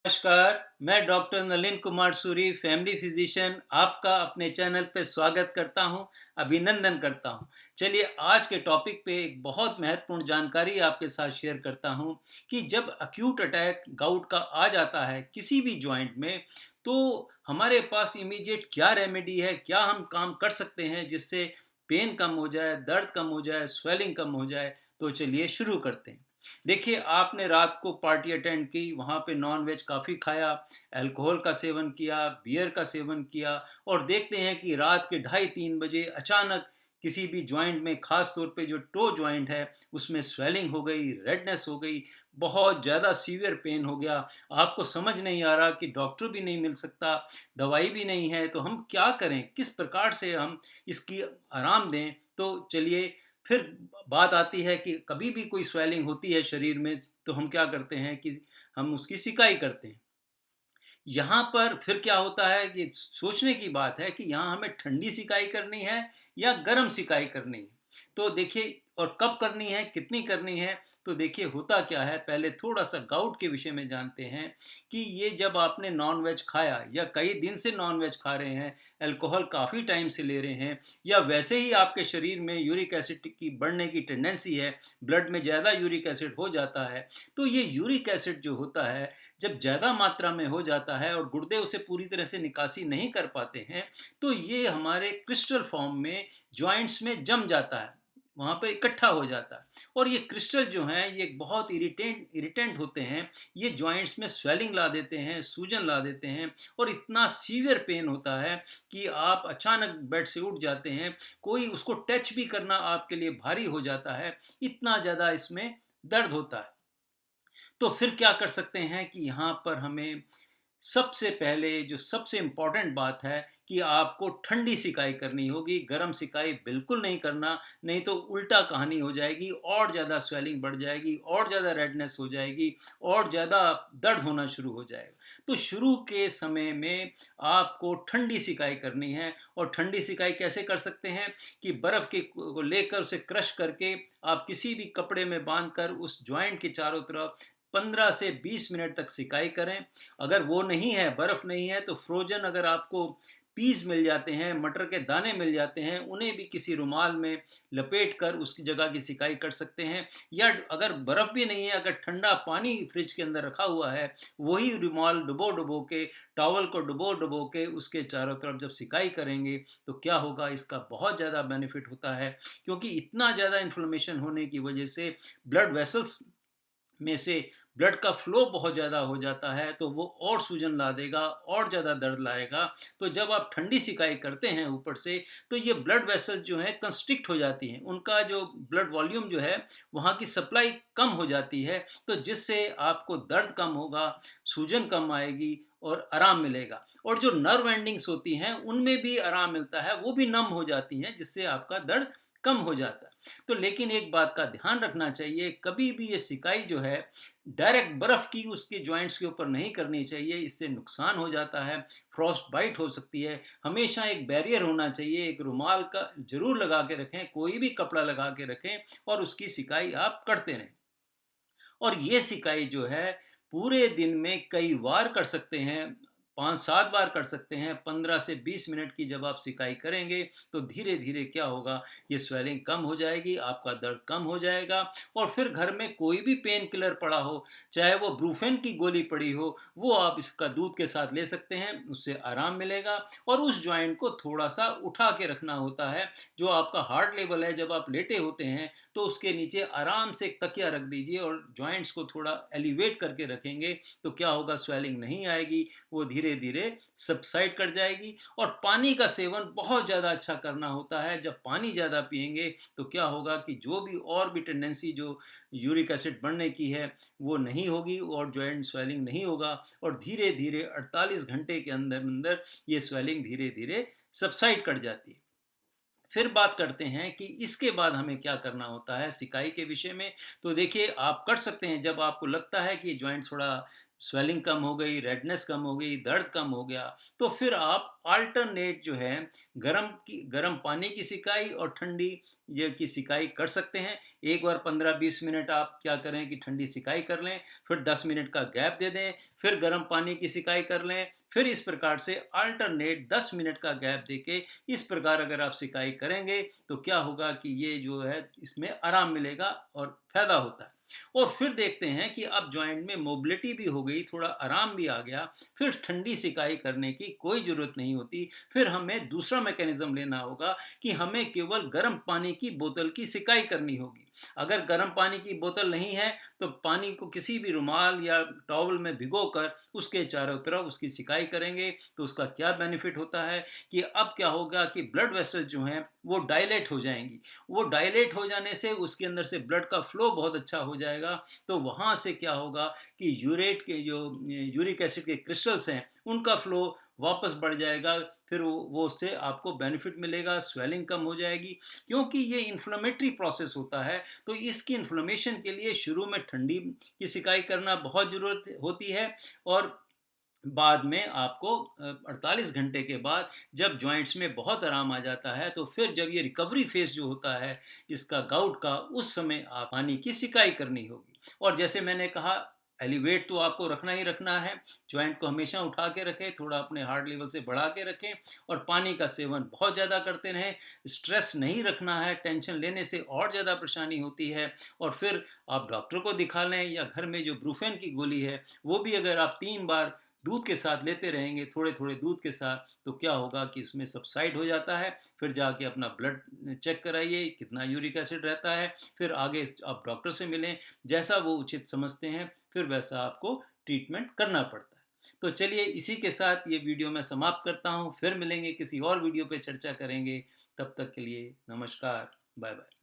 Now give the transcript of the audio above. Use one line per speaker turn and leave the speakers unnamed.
नमस्कार, मैं doctor Nalin Kumar Suri, family physician आपका अपने चैनल पे स्वागत करता हूं, अभिनंदन करता हूं। चलिए आज के टॉपिक पे एक बहुत महत्वपूर्ण जानकारी आपके साथ शेयर करता हूं कि जब अक्यूट अटैक गाउट का आ जाता है किसी भी जॉइंट में, तो हमारे पास इमीडिएट क्या रेमेडी है, क्या हम काम कर सकते हैं जिससे पेन कम हो जाए, दर्द कम हो जाए, स्वेलिंग कम हो जाए। तो चलिए शुरू करते हैं। देखिए, आपने रात को पार्टी अटेंड की, वहाँ पे नॉन वेज काफ़ी खाया, अल्कोहल का सेवन किया, बियर का सेवन किया और देखते हैं कि रात के ढाई 3 बजे अचानक किसी भी जॉइंट में, ख़ास तौर पे जो टो जॉइंट है, उसमें स्वेलिंग हो गई, रेडनेस हो गई, बहुत ज़्यादा सीवियर पेन हो गया। आपको समझ नहीं आ रहा कि डॉक्टर भी नहीं मिल सकता, दवाई भी नहीं है, तो हम क्या करें? किस प्रकार से हम इसकी आराम दें? तो चलिए फिर बात आती है कि कभी भी कोई स्वेलिंग होती है शरीर में, तो हम क्या करते हैं कि हम उसकी सिकाई करते हैं। यहाँ पर फिर क्या होता है कि सोचने की बात है कि यहाँ हमें ठंडी सिकाई करनी है या गर्म सिकाई करनी है। तो देखिए, और कब करनी है, कितनी करनी है। तो देखिए होता क्या है, पहले थोड़ा सा गाउट के विषय में जानते हैं कि ये जब आपने नॉन वेज खाया या कई दिन से नॉन वेज खा रहे हैं, अल्कोहल काफ़ी टाइम से ले रहे हैं, या वैसे ही आपके शरीर में यूरिक एसिड की बढ़ने की टेंडेंसी है, ब्लड में ज़्यादा यूरिक एसिड हो जाता है। तो ये यूरिक एसिड जो होता है, जब ज़्यादा मात्रा में हो जाता है और गुर्दे उसे पूरी तरह से निकासी नहीं कर पाते हैं, तो ये हमारे क्रिस्टल फॉर्म में जॉइंट्स में जम जाता है, वहाँ पर इकट्ठा हो जाता है। और ये क्रिस्टल जो हैं, ये बहुत इरिटेंट होते हैं। ये जॉइंट्स में स्वेलिंग ला देते हैं, सूजन ला देते हैं और इतना सीवियर पेन होता है कि आप अचानक बेड से उठ जाते हैं। कोई उसको टच भी करना आपके लिए भारी हो जाता है, इतना ज़्यादा इसमें दर्द होता है। तो फिर क्या कर सकते हैं कि यहाँ पर हमें सबसे पहले जो सबसे इम्पोर्टेंट बात है कि आपको ठंडी सिकाई करनी होगी, गर्म सिकाई बिल्कुल नहीं करना, नहीं तो उल्टा कहानी हो जाएगी, और ज़्यादा स्वेलिंग बढ़ जाएगी, और ज़्यादा रेडनेस हो जाएगी, और ज़्यादा दर्द होना शुरू हो जाएगा। तो शुरू के समय में आपको ठंडी सिकाई करनी है। और ठंडी सिकाई कैसे कर सकते हैं कि बर्फ़ के को लेकर उसे क्रश करके आप किसी भी कपड़े में बांध कर उस जॉइंट के चारों तरफ 15 से 20 मिनट तक सिकाई करें। अगर वो नहीं है, बर्फ़ नहीं है, तो फ्रोजन अगर आपको पीस मिल जाते हैं, मटर के दाने मिल जाते हैं, उन्हें भी किसी रुमाल में लपेट कर उसकी जगह की सिकाई कर सकते हैं। या अगर बर्फ़ भी नहीं है, अगर ठंडा पानी फ्रिज के अंदर रखा हुआ है, वही रुमाल डुबो-डुबो के, टॉवल को डुबो-डुबो के उसके चारों तरफ जब सिकाई करेंगे, तो क्या होगा, इसका बहुत ज़्यादा बेनिफिट होता है। क्योंकि इतना ज़्यादा इन्फ्लेमेशन होने की वजह से ब्लड वेसल्स में से ब्लड का फ्लो बहुत ज़्यादा हो जाता है, तो वो और सूजन ला देगा, और ज़्यादा दर्द लाएगा। तो जब आप ठंडी सिकाई करते हैं ऊपर से, तो ये ब्लड वेसल्स जो हैं कंस्ट्रिक्ट हो जाती हैं, उनका जो ब्लड वॉल्यूम जो है, वहाँ की सप्लाई कम हो जाती है। तो जिससे आपको दर्द कम होगा, सूजन कम आएगी और आराम मिलेगा। और जो नर्व एंडिंग्स होती हैं, उनमें भी आराम मिलता है, वो भी नम हो जाती हैं, जिससे आपका दर्द कम हो जाता है। तो लेकिन एक बात का ध्यान रखना चाहिए, कभी भी ये सिकाई जो है डायरेक्ट बर्फ़ की उसके जॉइंट्स के ऊपर नहीं करनी चाहिए, इससे नुकसान हो जाता है, फ्रॉस्ट बाइट हो सकती है। हमेशा एक बैरियर होना चाहिए, एक रुमाल का ज़रूर लगा के रखें, कोई भी कपड़ा लगा के रखें और उसकी सिकाई आप करते रहें। और ये सिकाई जो है पूरे दिन में कई बार कर सकते हैं, 5-7 बार कर सकते हैं। 15 से 20 मिनट की जब आप सिकाई करेंगे, तो धीरे-धीरे क्या होगा, ये स्वेलिंग कम हो जाएगी, आपका दर्द कम हो जाएगा। और फिर घर में कोई भी पेन किलर पड़ा हो, चाहे वो ब्रूफेन की गोली पड़ी हो, वो आप इसका दूध के साथ ले सकते हैं, उससे आराम मिलेगा। और उस जॉइंट को थोड़ा-सा उठा के रखना होता है, जो आपका हार्ट लेवल है, जब आप लेटे होते हैं, तो उसके नीचे आराम से एक तकिया रख दीजिए और जॉइंट्स को थोड़ा एलिवेट करके रखेंगे, तो क्या होगा, स्वेलिंग नहीं आएगी, वो धीरे धीरे सबसाइड कर जाएगी। और पानी का सेवन बहुत ज़्यादा अच्छा करना होता है। जब पानी ज़्यादा पिएंगे, तो क्या होगा कि जो भी और भी टेंडेंसी जो यूरिक एसिड बढ़ने की है, वो नहीं होगी और जॉइंट स्वेलिंग नहीं होगा। और धीरे धीरे 48 घंटे के अंदर अंदर ये स्वेलिंग धीरे धीरे सबसाइड कर जाती है। फिर बात करते हैं कि इसके बाद हमें क्या करना होता है सिकाई के विषय में। तो देखिए, आप कर सकते हैं, जब आपको लगता है कि जॉइंट थोड़ा स्वेलिंग कम हो गई, रेडनेस कम हो गई, दर्द कम हो गया, तो फिर आप अल्टरनेट जो है गर्म पानी की सिकाई और ठंडी ये की सिकाई कर सकते हैं। एक बार 15-20 मिनट आप क्या करें कि ठंडी सिकाई कर लें, फिर 10 मिनट का गैप दे दें, फिर गर्म पानी की सिकाई कर लें, फिर इस प्रकार से अल्टरनेट 10 मिनट का गैप देके इस प्रकार अगर आप सिकाई करेंगे तो क्या होगा कि ये जो है इसमें आराम मिलेगा और फायदा होता है। और फिर देखते हैं कि अब जॉइंट में मोबिलिटी भी हो गई, थोड़ा आराम भी आ गया, फिर ठंडी सिकाई करने की कोई ज़रूरत नहीं होती। फिर हमें दूसरा मैकेनिज़्म लेना होगा कि हमें केवल गर्म पानी की बोतल की सिकाई करनी होगी। अगर गर्म पानी की बोतल नहीं है तो पानी को किसी भी रुमाल या टॉवल में भिगोकर उसके चारों तरफ उसकी सिकाई करेंगे तो उसका क्या बेनिफिट होता है कि अब क्या होगा कि ब्लड वेसल जो हैं वो डायलेट हो जाएंगी। वो डायलेट हो जाने से उसके अंदर से ब्लड का फ्लो बहुत अच्छा हो जाएगा। तो वहाँ से क्या होगा कि यूरेट के जो यूरिक एसिड के क्रिस्टल्स हैं उनका फ्लो वापस बढ़ जाएगा। फिर वो उससे आपको बेनिफिट मिलेगा, स्वेलिंग कम हो जाएगी। क्योंकि ये इन्फ्लेमेटरी प्रोसेस होता है तो इसकी इन्फ्लेमेशन के लिए शुरू में ठंडी की सिकाई करना बहुत ज़रूरत होती है। और बाद में आपको 48 घंटे के बाद जब जॉइंट्स में बहुत आराम आ जाता है तो फिर जब ये रिकवरी फेज जो होता है इसका गाउट का, उस समय आप पानी की सिकाई करनी होगी। और जैसे मैंने कहा, एलिवेट तो आपको रखना ही रखना है। जॉइंट को हमेशा उठा के रखें, थोड़ा अपने हार्ट लेवल से बढ़ा के रखें और पानी का सेवन बहुत ज़्यादा करते रहें। स्ट्रेस नहीं रखना है, टेंशन लेने से और ज़्यादा परेशानी होती है। और फिर आप डॉक्टर को दिखा लें या घर में जो ब्रूफेन की गोली है वो भी अगर आप 3 बार दूध के साथ लेते रहेंगे, थोड़े थोड़े दूध के साथ, तो क्या होगा कि इसमें सबसाइड हो जाता है। फिर जाके अपना ब्लड चेक कराइए कितना यूरिक एसिड रहता है। फिर आगे आप डॉक्टर से मिलें, जैसा वो उचित समझते हैं फिर वैसा आपको ट्रीटमेंट करना पड़ता है। तो चलिए इसी के साथ ये वीडियो मैं समाप्त करता हूँ। फिर मिलेंगे, किसी और वीडियो पे चर्चा करेंगे। तब तक के लिए नमस्कार, बाय बाय।